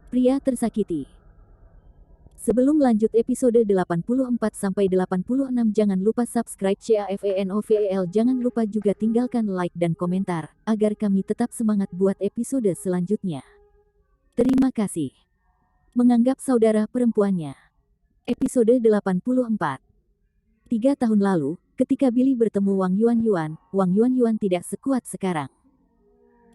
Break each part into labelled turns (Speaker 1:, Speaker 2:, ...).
Speaker 1: Pria tersakiti. Sebelum lanjut episode 84-86 jangan lupa subscribe CAFENOVEL, jangan lupa juga tinggalkan like dan komentar, agar kami tetap semangat buat episode selanjutnya. Terima kasih. Menganggap saudara perempuannya. Episode 84. 3 tahun lalu, ketika Billy bertemu Wang Yuan tidak sekuat sekarang.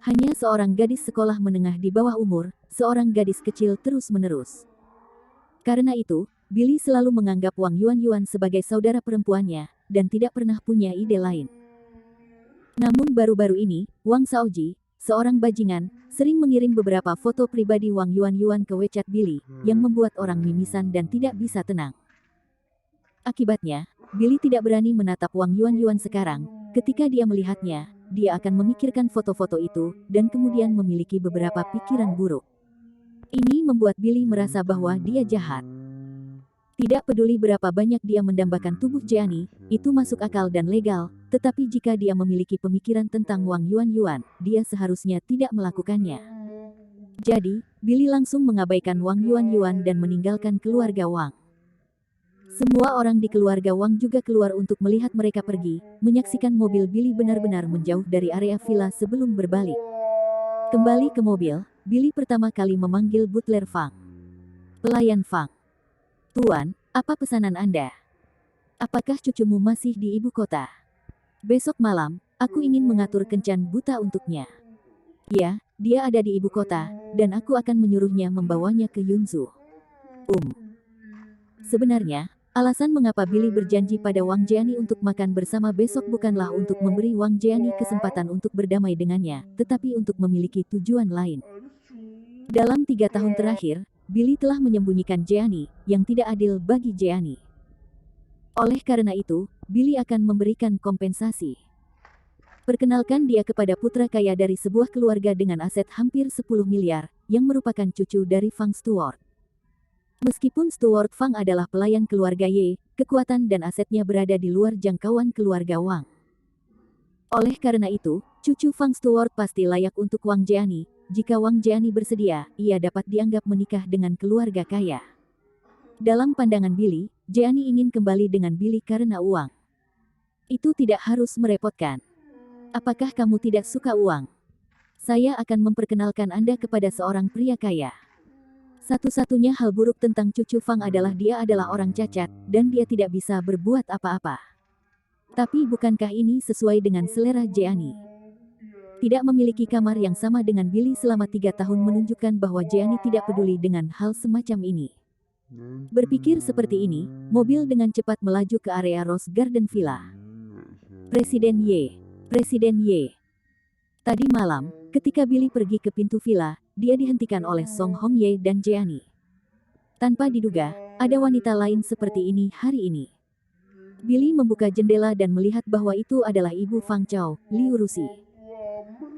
Speaker 1: Hanya seorang gadis sekolah menengah di bawah umur, seorang gadis kecil terus-menerus. Karena itu, Billy selalu menganggap Wang Yuan sebagai saudara perempuannya, dan tidak pernah punya ide lain. Namun baru-baru ini, Wang Shaoji, seorang bajingan, sering mengirim beberapa foto pribadi Wang Yuan ke WeChat Billy, yang membuat orang mimisan dan tidak bisa tenang. Akibatnya, Billy tidak berani menatap Wang Yuan sekarang. Ketika dia melihatnya, dia akan memikirkan foto-foto itu, dan kemudian memiliki beberapa pikiran buruk. Ini membuat Billy merasa bahwa dia jahat. Tidak peduli berapa banyak dia mendambakan tubuh Jeannie, itu masuk akal dan legal, tetapi jika dia memiliki pemikiran tentang Wang Yuan, dia seharusnya tidak melakukannya. Jadi, Billy langsung mengabaikan Wang Yuan dan meninggalkan keluarga Wang. Semua orang di keluarga Wang juga keluar untuk melihat mereka pergi, menyaksikan mobil Billy benar-benar menjauh dari area villa sebelum berbalik. Kembali ke mobil, Billy pertama kali memanggil butler Fang. Pelayan Fang. Tuan, apa pesanan Anda? Apakah cucumu masih di ibu kota? Besok malam, aku ingin mengatur kencan buta untuknya. Ya, dia ada di ibu kota, dan aku akan menyuruhnya membawanya ke Yunzu. Sebenarnya, alasan mengapa Billy berjanji pada Wang Jiani untuk makan bersama besok bukanlah untuk memberi Wang Jiani kesempatan untuk berdamai dengannya, tetapi untuk memiliki tujuan lain. Dalam 3 tahun terakhir, Billy telah menyembunyikan Jiani, yang tidak adil bagi Jiani. Oleh karena itu, Billy akan memberikan kompensasi. Perkenalkan dia kepada putra kaya dari sebuah keluarga dengan aset hampir 10 miliar, yang merupakan cucu dari Fang Stewart. Meskipun Stewart Fang adalah pelayan keluarga Ye, kekuatan dan asetnya berada di luar jangkauan keluarga Wang. Oleh karena itu, cucu Fang Stewart pasti layak untuk Wang Jiani. Jika Wang Jiani bersedia, ia dapat dianggap menikah dengan keluarga kaya. Dalam pandangan Billy, Jiani ingin kembali dengan Billy karena uang. Itu tidak harus merepotkan. Apakah kamu tidak suka uang? Saya akan memperkenalkan Anda kepada seorang pria kaya. Satu-satunya hal buruk tentang cucu Fang adalah dia adalah orang cacat, dan dia tidak bisa berbuat apa-apa. Tapi bukankah ini sesuai dengan selera Jiani? Tidak memiliki kamar yang sama dengan Billy selama 3 tahun menunjukkan bahwa Jiani tidak peduli dengan hal semacam ini. Berpikir seperti ini, mobil dengan cepat melaju ke area Rose Garden Villa. Presiden Ye. Tadi malam, ketika Billy pergi ke pintu villa, dia dihentikan oleh Song Hong Ye dan Jiani. Tanpa diduga, ada wanita lain seperti ini hari ini. Billy membuka jendela dan melihat bahwa itu adalah ibu Fang Chao, Liu Rusi.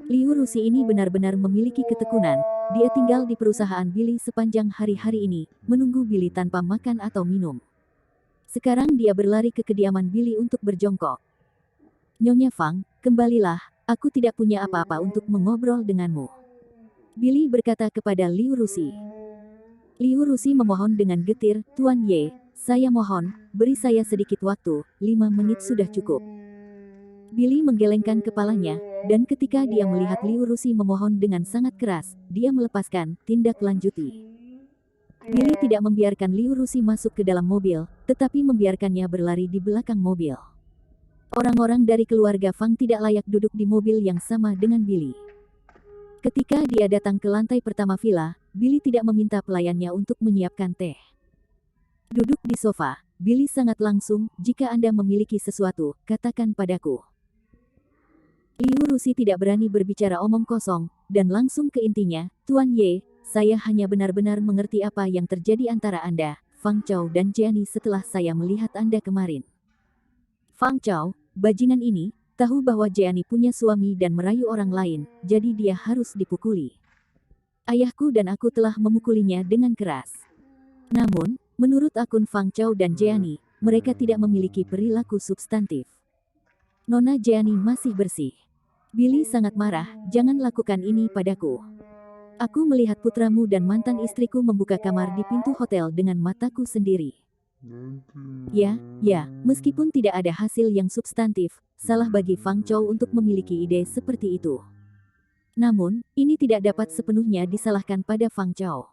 Speaker 1: Liu Rusi ini benar-benar memiliki ketekunan, dia tinggal di perusahaan Billy sepanjang hari-hari ini, menunggu Billy tanpa makan atau minum. Sekarang dia berlari ke kediaman Billy untuk berjongkok. Nyonya Fang, kembalilah, aku tidak punya apa-apa untuk mengobrol denganmu. Billy berkata kepada Liu Rusi. Liu Rusi memohon dengan getir, Tuan Ye, saya mohon, beri saya sedikit waktu, 5 menit sudah cukup. Billy menggelengkan kepalanya, dan ketika dia melihat Liu Rusi memohon dengan sangat keras, dia melepaskan, tindak lanjuti. Billy tidak membiarkan Liu Rusi masuk ke dalam mobil, tetapi membiarkannya berlari di belakang mobil. Orang-orang dari keluarga Fang tidak layak duduk di mobil yang sama dengan Billy. Ketika dia datang ke lantai pertama villa, Billy tidak meminta pelayannya untuk menyiapkan teh. Duduk di sofa, Billy sangat langsung, jika Anda memiliki sesuatu, katakan padaku. Liu Rusi tidak berani berbicara omong kosong, dan langsung ke intinya, Tuan Ye, saya hanya benar-benar mengerti apa yang terjadi antara Anda, Fang Chao dan Jiani setelah saya melihat Anda kemarin. Fang Chao, bajingan ini, tahu bahwa Jiani punya suami dan merayu orang lain, jadi dia harus dipukuli. Ayahku dan aku telah memukulinya dengan keras. Namun, menurut akun Fang Chao dan Jiani, mereka tidak memiliki perilaku substantif. Nona Jiani masih bersih. Billy sangat marah, jangan lakukan ini padaku. Aku melihat putramu dan mantan istriku membuka kamar di pintu hotel dengan mataku sendiri. Ya, meskipun tidak ada hasil yang substantif, salah bagi Fang Chou untuk memiliki ide seperti itu. Namun, ini tidak dapat sepenuhnya disalahkan pada Fang Chou.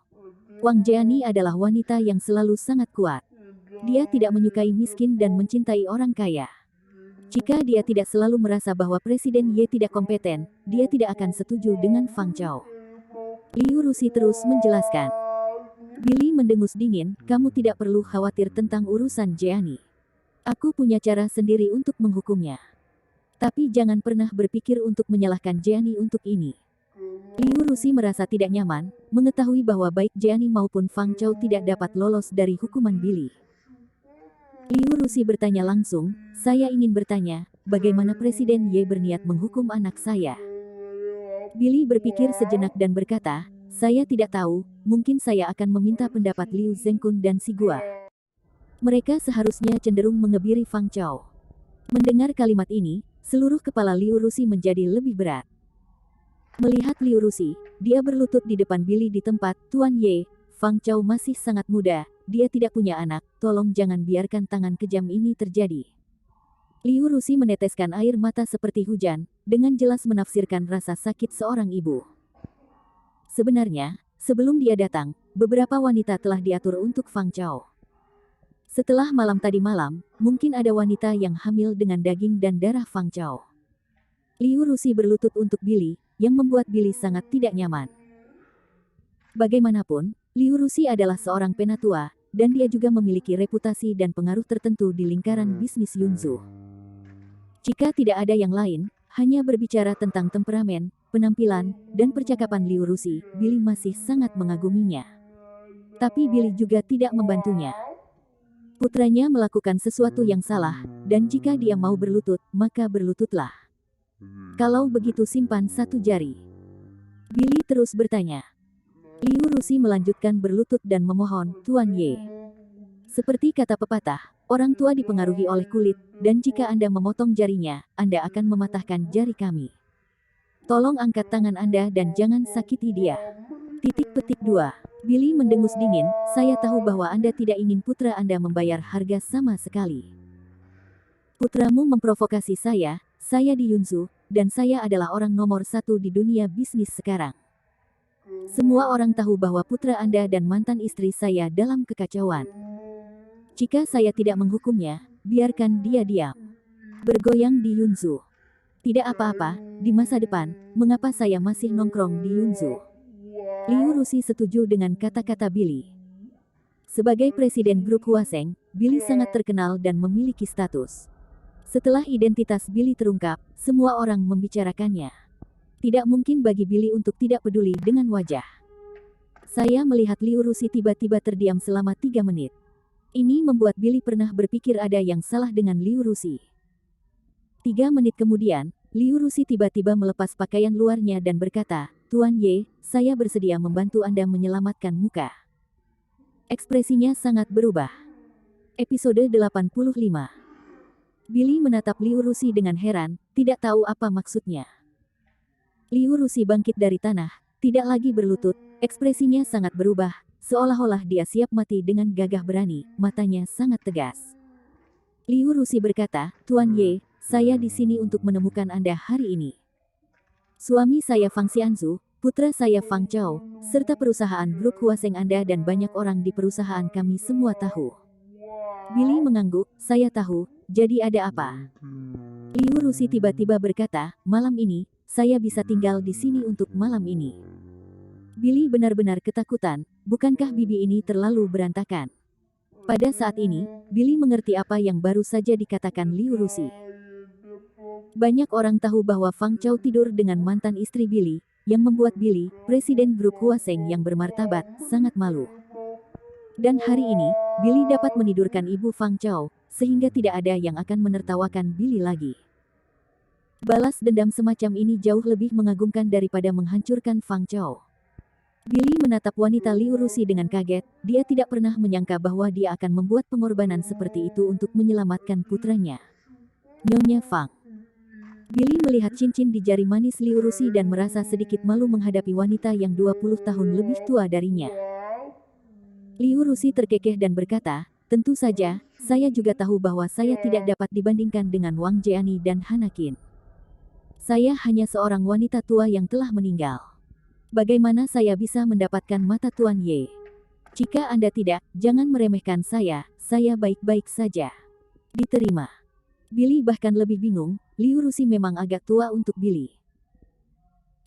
Speaker 1: Wang Jiani adalah wanita yang selalu sangat kuat. Dia tidak menyukai miskin dan mencintai orang kaya. Jika dia tidak selalu merasa bahwa Presiden Ye tidak kompeten, dia tidak akan setuju dengan Fang Chou. Liu Rusi terus menjelaskan. Billy mendengus dingin, kamu tidak perlu khawatir tentang urusan Jiani. Aku punya cara sendiri untuk menghukumnya. Tapi jangan pernah berpikir untuk menyalahkan Jiani untuk ini. Liu Rusi merasa tidak nyaman, mengetahui bahwa baik Jiani maupun Fang Chou tidak dapat lolos dari hukuman Billy. Liu Rusi bertanya langsung, saya ingin bertanya, bagaimana Presiden Ye berniat menghukum anak saya? Billy berpikir sejenak dan berkata, saya tidak tahu, mungkin saya akan meminta pendapat Liu Zhengkun dan Si Gua. Mereka seharusnya cenderung mengebiri Fang Chou. Mendengar kalimat ini, seluruh kepala Liu Rusi menjadi lebih berat. Melihat Liu Rusi, dia berlutut di depan Billy di tempat, Tuan Ye, Fang Chou masih sangat muda, dia tidak punya anak, tolong jangan biarkan tangan kejam ini terjadi. Liu Rusi meneteskan air mata seperti hujan, dengan jelas menafsirkan rasa sakit seorang ibu. Sebenarnya, sebelum dia datang, beberapa wanita telah diatur untuk Fang Chou. Setelah malam tadi malam, mungkin ada wanita yang hamil dengan daging dan darah Fang Chou. Liu Rusi berlutut untuk Billy, yang membuat Billy sangat tidak nyaman. Bagaimanapun, Liu Rusi adalah seorang penatua, dan dia juga memiliki reputasi dan pengaruh tertentu di lingkaran bisnis Yunzu. Jika tidak ada yang lain, hanya berbicara tentang temperamen, penampilan, dan percakapan Liu Rusi, Billy masih sangat mengaguminya. Tapi Billy juga tidak membantunya. Putranya melakukan sesuatu yang salah, dan jika dia mau berlutut, maka berlututlah. Kalau begitu simpan satu jari. Billy terus bertanya. Liu Rusi melanjutkan berlutut dan memohon, Tuan Ye. Seperti kata pepatah, orang tua dipengaruhi oleh kulit, dan jika Anda memotong jarinya, Anda akan mematahkan jari kami. Tolong angkat tangan Anda dan jangan sakiti dia. Petik 2. Billy mendengus dingin, saya tahu bahwa Anda tidak ingin putra Anda membayar harga sama sekali. Putramu memprovokasi saya di Yunzu, dan saya adalah orang nomor 1 di dunia bisnis sekarang. Semua orang tahu bahwa putra Anda dan mantan istri saya dalam kekacauan. Jika saya tidak menghukumnya, biarkan dia diam. Bergoyang di Yunzu. Tidak apa-apa, di masa depan, mengapa saya masih nongkrong di Yunzu? Liu Rusi setuju dengan kata-kata Billy. Sebagai presiden grup Huaseng, Billy sangat terkenal dan memiliki status. Setelah identitas Billy terungkap, semua orang membicarakannya. Tidak mungkin bagi Billy untuk tidak peduli dengan wajah. Saya melihat Liu Rusi tiba-tiba terdiam selama 3 menit. Ini membuat Billy pernah berpikir ada yang salah dengan Liu Rusi. 3 menit kemudian, Liu Rusi tiba-tiba melepas pakaian luarnya dan berkata, Tuan Ye, saya bersedia membantu Anda menyelamatkan muka. Ekspresinya sangat berubah. Episode 85. Billy menatap Liu Rusi dengan heran, tidak tahu apa maksudnya. Liu Rusi bangkit dari tanah, tidak lagi berlutut, ekspresinya sangat berubah, seolah-olah dia siap mati dengan gagah berani, matanya sangat tegas. Liu Rusi berkata, Tuan Ye, saya di sini untuk menemukan Anda hari ini. Suami saya Fang Xianzu, putra saya Fang Chou, serta perusahaan grup Huaseng Anda dan banyak orang di perusahaan kami semua tahu. Billy mengangguk, saya tahu, jadi ada apa? Liu Rusi tiba-tiba berkata, malam ini, saya bisa tinggal di sini untuk malam ini. Billy benar-benar ketakutan, bukankah bibi ini terlalu berantakan? Pada saat ini, Billy mengerti apa yang baru saja dikatakan Liu Rusi. Banyak orang tahu bahwa Fang Chou tidur dengan mantan istri Billy, yang membuat Billy, presiden grup Huaseng yang bermartabat, sangat malu. Dan hari ini, Billy dapat menidurkan ibu Fang Chou, sehingga tidak ada yang akan menertawakan Billy lagi. Balas dendam semacam ini jauh lebih mengagumkan daripada menghancurkan Fang Chou. Billy menatap wanita Liu Rusi dengan kaget, dia tidak pernah menyangka bahwa dia akan membuat pengorbanan seperti itu untuk menyelamatkan putranya. Nyonya Fang. Billy melihat cincin di jari manis Liu Rusi dan merasa sedikit malu menghadapi wanita yang 20 tahun lebih tua darinya. Liu Rusi terkekeh dan berkata, tentu saja, saya juga tahu bahwa saya tidak dapat dibandingkan dengan Wang Jiani dan Hanakin. Saya hanya seorang wanita tua yang telah meninggal. Bagaimana saya bisa mendapatkan mata Tuan Ye? Jika Anda tidak, jangan meremehkan saya baik-baik saja. Diterima. Billy bahkan lebih bingung, Liu Rusi memang agak tua untuk Billy.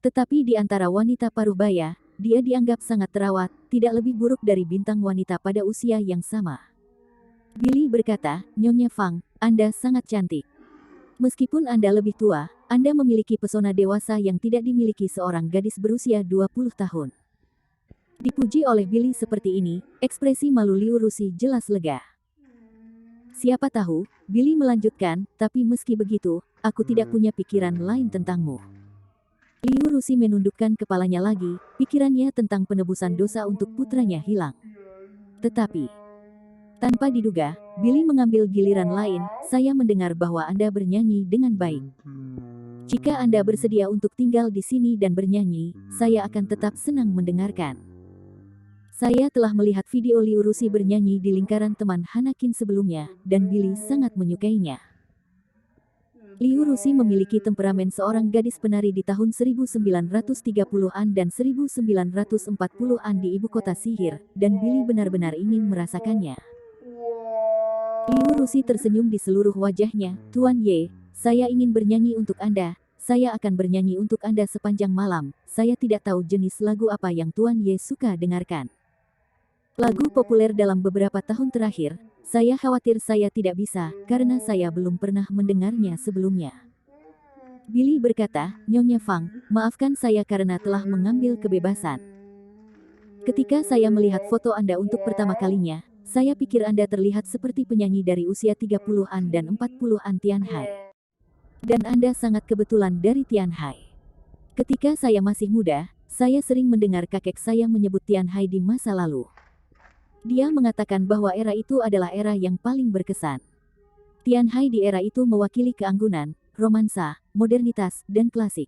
Speaker 1: Tetapi di antara wanita paruh baya, dia dianggap sangat terawat, tidak lebih buruk dari bintang wanita pada usia yang sama. Billy berkata, Nyonya Fang, Anda sangat cantik. Meskipun Anda lebih tua, Anda memiliki pesona dewasa yang tidak dimiliki seorang gadis berusia 20 tahun. Dipuji oleh Billy seperti ini, ekspresi malu Liu Rusi jelas lega. Siapa tahu, Billy melanjutkan, tapi meski begitu, aku tidak punya pikiran lain tentangmu. Liu Rusi menundukkan kepalanya lagi, pikirannya tentang penebusan dosa untuk putranya hilang. Tetapi, tanpa diduga, Billy mengambil giliran lain, saya mendengar bahwa Anda bernyanyi dengan baik. Jika Anda bersedia untuk tinggal di sini dan bernyanyi, saya akan tetap senang mendengarkan. Saya telah melihat video Liu Rusi bernyanyi di lingkaran teman Hanakin sebelumnya, dan Billy sangat menyukainya. Liu Rusi memiliki temperamen seorang gadis penari di tahun 1930-an dan 1940-an di ibu kota sihir, dan Billy benar-benar ingin merasakannya. Liu Rusi tersenyum di seluruh wajahnya, Tuan Ye, saya ingin bernyanyi untuk Anda, saya akan bernyanyi untuk Anda sepanjang malam, saya tidak tahu jenis lagu apa yang Tuan Ye suka dengarkan. Lagu populer dalam beberapa tahun terakhir, saya khawatir saya tidak bisa, karena saya belum pernah mendengarnya sebelumnya. Billy berkata, Nyonya Fang, maafkan saya karena telah mengambil kebebasan. Ketika saya melihat foto Anda untuk pertama kalinya, saya pikir Anda terlihat seperti penyanyi dari usia 30-an dan 40-an Tianhai. Dan Anda sangat kebetulan dari Tianhai. Ketika saya masih muda, saya sering mendengar kakek saya menyebut Tianhai di masa lalu. Dia mengatakan bahwa era itu adalah era yang paling berkesan. Tianhai di era itu mewakili keanggunan, romansa, modernitas, dan klasik.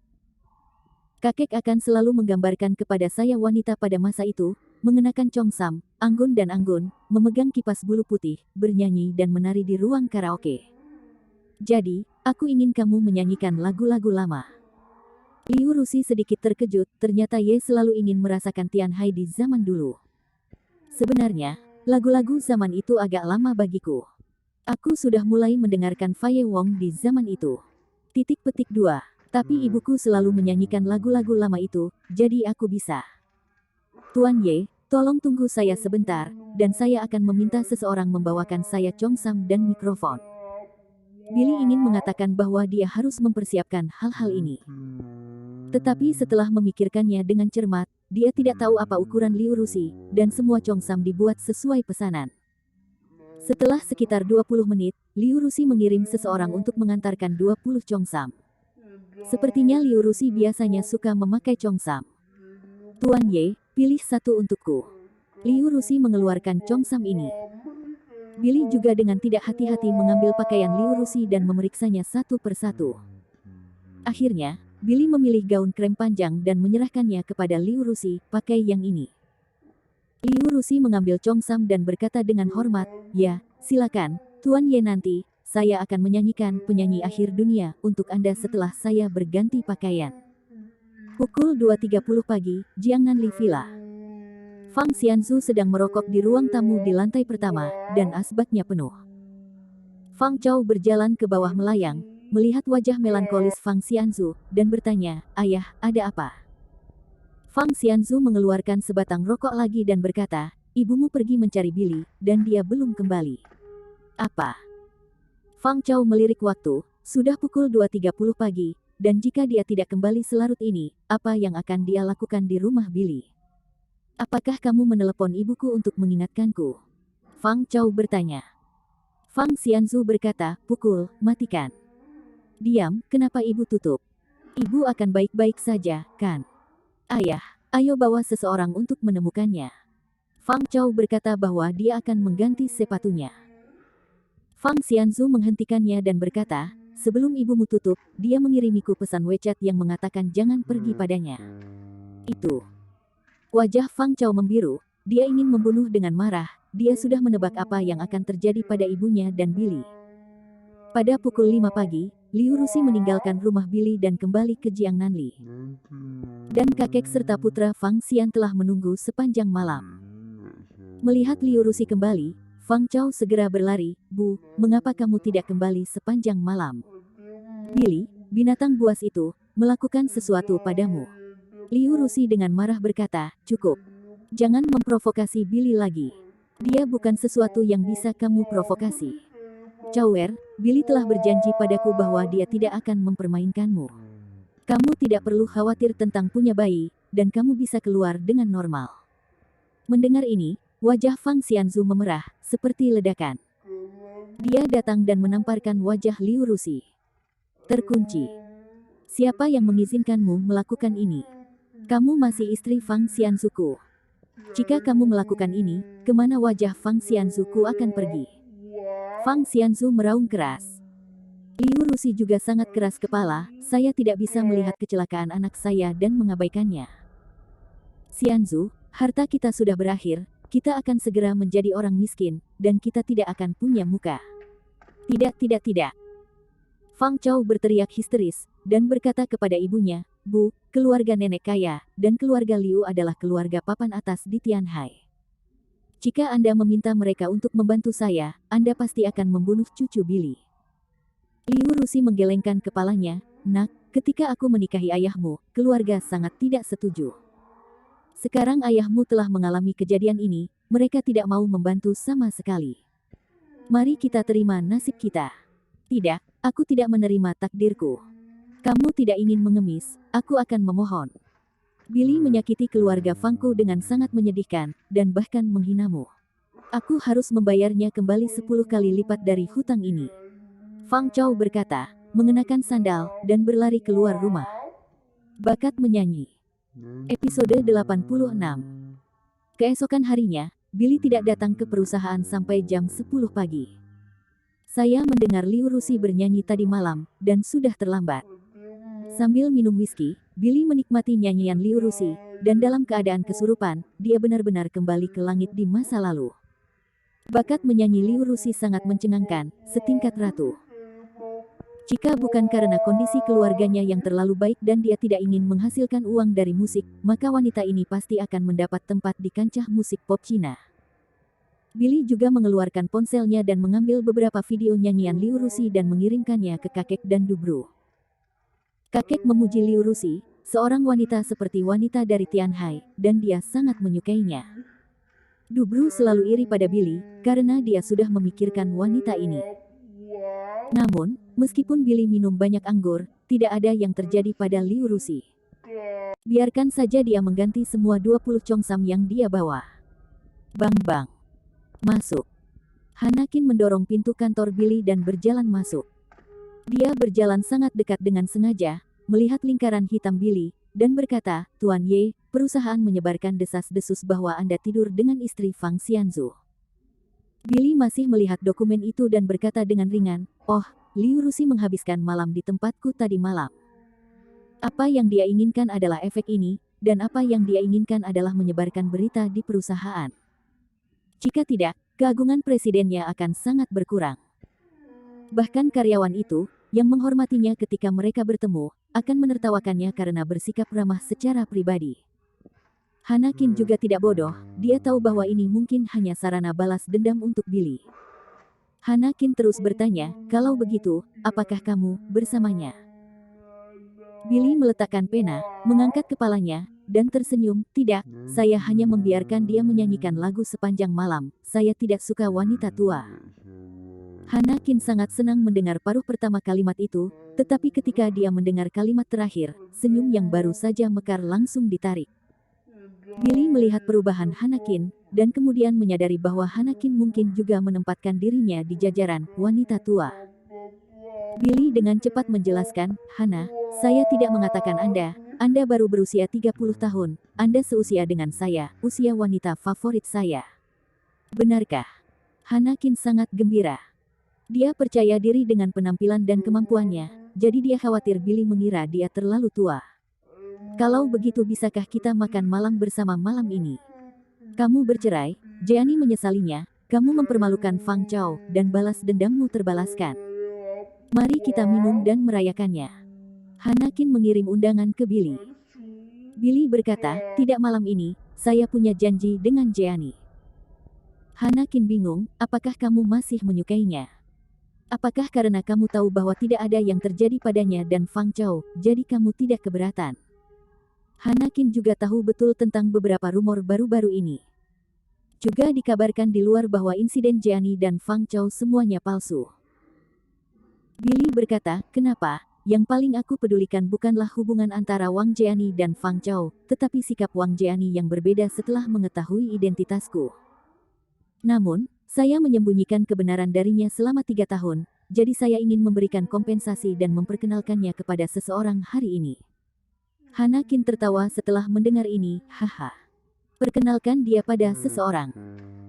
Speaker 1: Kakek akan selalu menggambarkan kepada saya wanita pada masa itu, mengenakan congsam, anggun dan anggun, memegang kipas bulu putih, bernyanyi dan menari di ruang karaoke. Jadi, aku ingin kamu menyanyikan lagu-lagu lama. Liu Rusi sedikit terkejut, ternyata Ye selalu ingin merasakan Tianhai di zaman dulu. Sebenarnya, lagu-lagu zaman itu agak lama bagiku. Aku sudah mulai mendengarkan Faye Wong di zaman itu. _2. Tapi ibuku selalu menyanyikan lagu-lagu lama itu, jadi aku bisa. Tuan Ye, tolong tunggu saya sebentar, dan saya akan meminta seseorang membawakan saya congsam dan mikrofon. Billy ingin mengatakan bahwa dia harus mempersiapkan hal-hal ini. Tetapi setelah memikirkannya dengan cermat, dia tidak tahu apa ukuran Liu Rusi, dan semua congsam dibuat sesuai pesanan. Setelah sekitar 20 menit, Liu Rusi mengirim seseorang untuk mengantarkan 20 congsam. Sepertinya Liu Rusi biasanya suka memakai congsam. Tuan Ye, pilih satu untukku. Liu Rusi mengeluarkan congsam ini. Billy juga dengan tidak hati-hati mengambil pakaian Liu Rusi dan memeriksanya satu persatu. Akhirnya, Billy memilih gaun krem panjang dan menyerahkannya kepada Liu Rusi, pakai yang ini. Liu Rusi mengambil congsam dan berkata dengan hormat, ya, silakan, Tuan Ye nanti, saya akan menyanyikan penyanyi akhir dunia untuk Anda setelah saya berganti pakaian. Pukul 2.30 pagi, Jiangnan Li Villa. Fang Xianzu sedang merokok di ruang tamu di lantai pertama, dan asbaknya penuh. Fang Chao berjalan ke bawah melayang, melihat wajah melankolis Fang Xianzu, dan bertanya, ayah, ada apa? Fang Xianzu mengeluarkan sebatang rokok lagi dan berkata, ibumu pergi mencari Billy, dan dia belum kembali. Apa? Fang Chao melirik waktu, sudah pukul 2.30 pagi, dan jika dia tidak kembali selarut ini, apa yang akan dia lakukan di rumah Billy? Apakah kamu menelepon ibuku untuk mengingatkanku? Fang Chao bertanya. Fang Xianzu berkata, pukul, matikan. Diam, kenapa ibu tutup? Ibu akan baik-baik saja, kan? Ayah, ayo bawa seseorang untuk menemukannya. Fang Chao berkata bahwa dia akan mengganti sepatunya. Fang Xianzu menghentikannya dan berkata, sebelum ibumu tutup, dia mengirimiku pesan WeChat yang mengatakan jangan pergi padanya. Itu. Wajah Fang Chao membiru, dia ingin membunuh dengan marah, dia sudah menebak apa yang akan terjadi pada ibunya dan Billy. Pada pukul 5 pagi, Liu Rusi meninggalkan rumah Billy dan kembali ke Jiang Nanli. Dan kakek serta putra Fang Xian telah menunggu sepanjang malam. Melihat Liu Rusi kembali, Fang Chao segera berlari, "Bu, mengapa kamu tidak kembali sepanjang malam?" "Billy, binatang buas itu, melakukan sesuatu padamu." Liu Rusi dengan marah berkata, "Cukup. Jangan memprovokasi Billy lagi. Dia bukan sesuatu yang bisa kamu provokasi." "Cawer, Billy telah berjanji padaku bahwa dia tidak akan mempermainkanmu. Kamu tidak perlu khawatir tentang punya bayi, dan kamu bisa keluar dengan normal." Mendengar ini, wajah Fang Xianzu memerah, seperti ledakan. Dia datang dan menamparkan wajah Liu Rusi. "Terkunci. Siapa yang mengizinkanmu melakukan ini? Kamu masih istri Fang Xianzuku. Jika kamu melakukan ini, kemana wajah Fang Xianzuku akan pergi?" Fang Xianzu meraung keras. Liu Rusi juga sangat keras kepala, "Saya tidak bisa melihat kecelakaan anak saya dan mengabaikannya. Xianzu, harta kita sudah berakhir, kita akan segera menjadi orang miskin, dan kita tidak akan punya muka." "Tidak, tidak, tidak." Fang Chao berteriak histeris, dan berkata kepada ibunya, "Bu, keluarga nenek kaya, dan keluarga Liu adalah keluarga papan atas di Tianhai. Jika Anda meminta mereka untuk membantu saya, Anda pasti akan membunuh cucu Billy." Liu Rusi menggelengkan kepalanya, "Nak, ketika aku menikahi ayahmu, keluarga sangat tidak setuju. Sekarang ayahmu telah mengalami kejadian ini, mereka tidak mau membantu sama sekali. Mari kita terima nasib kita." "Tidak, aku tidak menerima takdirku. Kamu tidak ingin mengemis, aku akan memohon. Billy menyakiti keluarga Fangku dengan sangat menyedihkan, dan bahkan menghinamu. Aku harus membayarnya kembali 10 kali lipat dari hutang ini." Fang Chao berkata, mengenakan sandal, dan berlari keluar rumah. Bakat menyanyi. Episode 86. Keesokan harinya, Billy tidak datang ke perusahaan sampai jam 10 pagi. "Saya mendengar Liu Rusi bernyanyi tadi malam, dan sudah terlambat." Sambil minum whisky, Billy menikmati nyanyian Liu Rusi, dan dalam keadaan kesurupan, dia benar-benar kembali ke langit di masa lalu. Bakat menyanyi Liu Rusi sangat mencengangkan, setingkat ratu. Jika bukan karena kondisi keluarganya yang terlalu baik dan dia tidak ingin menghasilkan uang dari musik, maka wanita ini pasti akan mendapat tempat di kancah musik pop Cina. Billy juga mengeluarkan ponselnya dan mengambil beberapa video nyanyian Liu Rusi dan mengirimkannya ke kakek dan Dubru. Kakek memuji Liu Rusi, seorang wanita seperti wanita dari Tianhai, dan dia sangat menyukainya. Dubru selalu iri pada Billy, karena dia sudah memikirkan wanita ini. Namun, meskipun Billy minum banyak anggur, tidak ada yang terjadi pada Liu Rusi. Biarkan saja dia mengganti semua 20 congsam yang dia bawa. Bang-bang. Masuk. Hanakin mendorong pintu kantor Billy dan berjalan masuk. Dia berjalan sangat dekat dengan sengaja, melihat lingkaran hitam Billy, dan berkata, "Tuan Ye, perusahaan menyebarkan desas-desus bahwa Anda tidur dengan istri Fang Xianzu." Billy masih melihat dokumen itu dan berkata dengan ringan, "Oh, Liu Rusi menghabiskan malam di tempatku tadi malam. Apa yang dia inginkan adalah efek ini, dan apa yang dia inginkan adalah menyebarkan berita di perusahaan. Jika tidak, keagungan presidennya akan sangat berkurang. Bahkan karyawan itu, yang menghormatinya ketika mereka bertemu, akan menertawakannya karena bersikap ramah secara pribadi." Hanakin juga tidak bodoh, dia tahu bahwa ini mungkin hanya sarana balas dendam untuk Billy. Hanakin terus bertanya, "Kalau begitu, apakah kamu bersamanya?" Billy meletakkan pena, mengangkat kepalanya, dan tersenyum, "Tidak, saya hanya membiarkan dia menyanyikan lagu sepanjang malam, saya tidak suka wanita tua." Hanakin sangat senang mendengar paruh pertama kalimat itu, tetapi ketika dia mendengar kalimat terakhir, senyum yang baru saja mekar langsung ditarik. Billy melihat perubahan Hanakin, dan kemudian menyadari bahwa Hanakin mungkin juga menempatkan dirinya di jajaran wanita tua. Billy dengan cepat menjelaskan, "Hana, saya tidak mengatakan Anda baru berusia 30 tahun, Anda seusia dengan saya, usia wanita favorit saya." "Benarkah?" Hanakin sangat gembira. Dia percaya diri dengan penampilan dan kemampuannya, jadi dia khawatir Billy mengira dia terlalu tua. Kalau begitu bisakah kita makan malam bersama malam ini? Kamu bercerai, Jeannie menyesalinya, kamu mempermalukan Fang Chao, dan balas dendammu terbalaskan. Mari kita minum dan merayakannya. Hanakin mengirim undangan ke Billy. Billy berkata, tidak malam ini, saya punya janji dengan Jeannie. Hanakin bingung, apakah kamu masih menyukainya? Apakah karena kamu tahu bahwa tidak ada yang terjadi padanya dan Fang Chao, jadi kamu tidak keberatan? Hanakin juga tahu betul tentang beberapa rumor baru-baru ini. Juga dikabarkan di luar bahwa insiden Jeannie dan Fang Chao semuanya palsu. Billy berkata, kenapa? Yang paling aku pedulikan bukanlah hubungan antara Wang Jeannie dan Fang Chao, tetapi sikap Wang Jeannie yang berbeda setelah mengetahui identitasku. Namun, saya menyembunyikan kebenaran darinya selama 3 tahun, jadi saya ingin memberikan kompensasi dan memperkenalkannya kepada seseorang hari ini. Hanakin tertawa setelah mendengar ini, haha. Perkenalkan dia pada seseorang.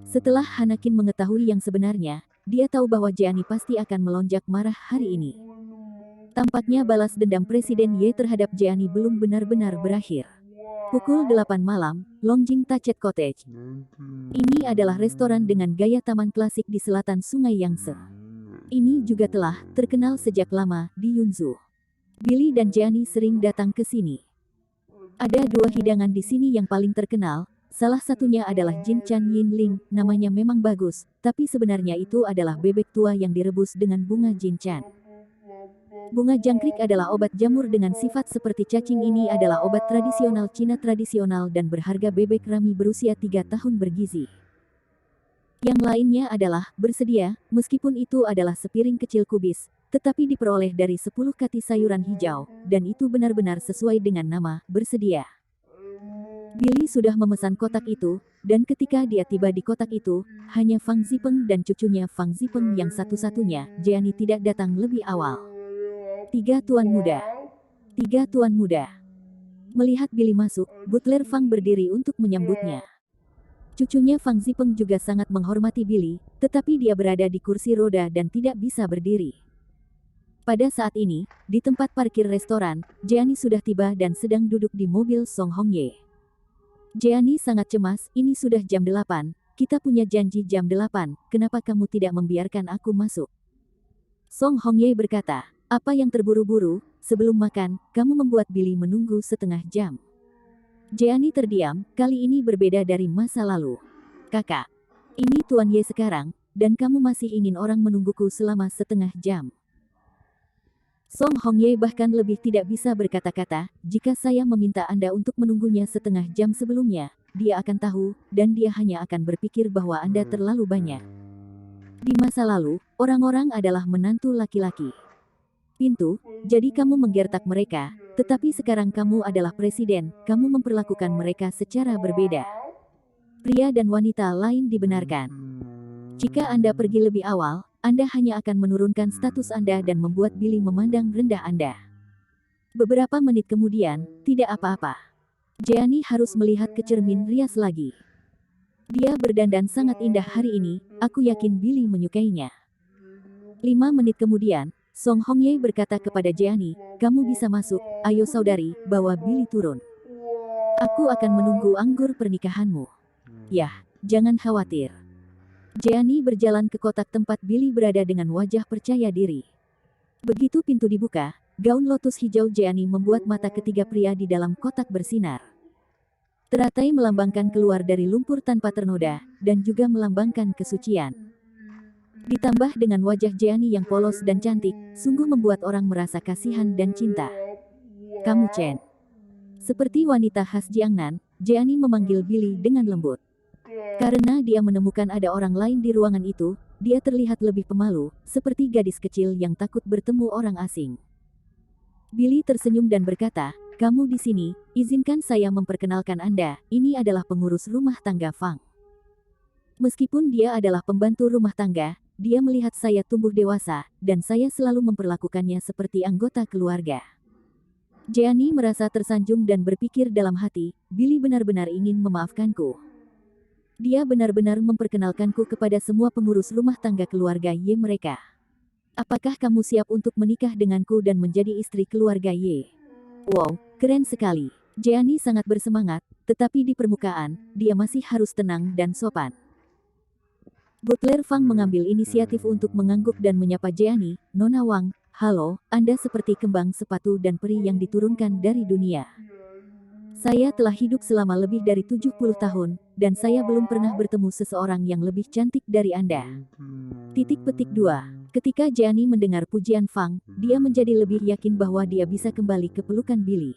Speaker 1: Setelah Hanakin mengetahui yang sebenarnya, dia tahu bahwa Jeannie pasti akan melonjak marah hari ini. Tampaknya balas dendam Presiden Ye terhadap Jeannie belum benar-benar berakhir. Pukul 8 malam, Longjing Tachet Cottage. Ini adalah restoran dengan gaya taman klasik di selatan Sungai Yangtze. Ini juga telah terkenal sejak lama di Yunzhou. Billy dan Jeannie sering datang ke sini. Ada 2 hidangan di sini yang paling terkenal. Salah satunya adalah Jin Chan Yin Ling, namanya memang bagus, tapi sebenarnya itu adalah bebek tua yang direbus dengan bunga Jin Chan. Bunga jangkrik adalah obat jamur dengan sifat seperti cacing. Ini adalah obat tradisional Cina tradisional dan berharga. Bebek rami berusia 3 tahun bergizi. Yang lainnya adalah bersedia, meskipun itu adalah sepiring kecil kubis, tetapi diperoleh dari 10 kati sayuran hijau, dan itu benar-benar sesuai dengan nama, bersedia. Billy sudah memesan kotak itu, dan ketika dia tiba di kotak itu, hanya Fang Zipeng dan cucunya Fang Zipeng yang satu-satunya. Jeannie tidak datang lebih awal. 3 tuan muda. 3 tuan muda. Melihat Billy masuk, butler Fang berdiri untuk menyambutnya. Cucunya Fang Zipeng juga sangat menghormati Billy, tetapi dia berada di kursi roda dan tidak bisa berdiri. Pada saat ini, di tempat parkir restoran, Jeannie sudah tiba dan sedang duduk di mobil Song Hongye. Jeannie sangat cemas, ini sudah jam 8, kita punya janji jam 8, kenapa kamu tidak membiarkan aku masuk? Song Hongye berkata, apa yang terburu-buru, sebelum makan, kamu membuat Billy menunggu setengah jam. Jeannie terdiam, kali ini berbeda dari masa lalu. Kakak, ini Tuan Ye sekarang, dan kamu masih ingin orang menungguku selama setengah jam. Song Hongye bahkan lebih tidak bisa berkata-kata, jika saya meminta Anda untuk menunggunya setengah jam sebelumnya, dia akan tahu, dan dia hanya akan berpikir bahwa Anda terlalu banyak. Di masa lalu, orang-orang adalah menantu laki-laki. Pintu, jadi kamu menggertak mereka, tetapi sekarang kamu adalah presiden, kamu memperlakukan mereka secara berbeda. Pria dan wanita lain dibenarkan. Jika Anda pergi lebih awal, Anda hanya akan menurunkan status Anda dan membuat Billy memandang rendah Anda. Beberapa menit kemudian, tidak apa-apa. Jeannie harus melihat ke cermin rias lagi. Dia berdandan sangat indah hari ini, aku yakin Billy menyukainya. 5 menit kemudian, Song Hongye berkata kepada Jeannie, kamu bisa masuk, ayo saudari, bawa Billy turun. Aku akan menunggu anggur pernikahanmu. Yah, jangan khawatir. Jeannie berjalan ke kotak tempat Billy berada dengan wajah percaya diri. Begitu pintu dibuka, gaun lotus hijau Jeannie membuat mata ketiga pria di dalam kotak bersinar. Teratai melambangkan keluar dari lumpur tanpa ternoda, dan juga melambangkan kesucian. Ditambah dengan wajah Jeannie yang polos dan cantik, sungguh membuat orang merasa kasihan dan cinta. Kamu Chen. Seperti wanita khas Jiangnan, Jeannie memanggil Billy dengan lembut. Karena dia menemukan ada orang lain di ruangan itu, dia terlihat lebih pemalu, seperti gadis kecil yang takut bertemu orang asing. Billy tersenyum dan berkata, kamu di sini, izinkan saya memperkenalkan Anda, ini adalah pengurus rumah tangga Fang. Meskipun dia adalah pembantu rumah tangga, dia melihat saya tumbuh dewasa, dan saya selalu memperlakukannya seperti anggota keluarga. Jeannie merasa tersanjung dan berpikir dalam hati, Billy benar-benar ingin memaafkanku. Dia benar-benar memperkenalkanku kepada semua pengurus rumah tangga keluarga Ye mereka. Apakah kamu siap untuk menikah denganku dan menjadi istri keluarga Ye? Wow, keren sekali. Jeannie sangat bersemangat, tetapi di permukaan, dia masih harus tenang dan sopan. Butler Fang mengambil inisiatif untuk mengangguk dan menyapa Jeannie. Nona Wang, halo, Anda seperti kembang sepatu dan peri yang diturunkan dari dunia. Saya telah hidup selama lebih dari 70 tahun, dan saya belum pernah bertemu seseorang yang lebih cantik dari Anda. Titik petik 2. Ketika Jeannie mendengar pujian Fang, dia menjadi lebih yakin bahwa dia bisa kembali ke pelukan Billy.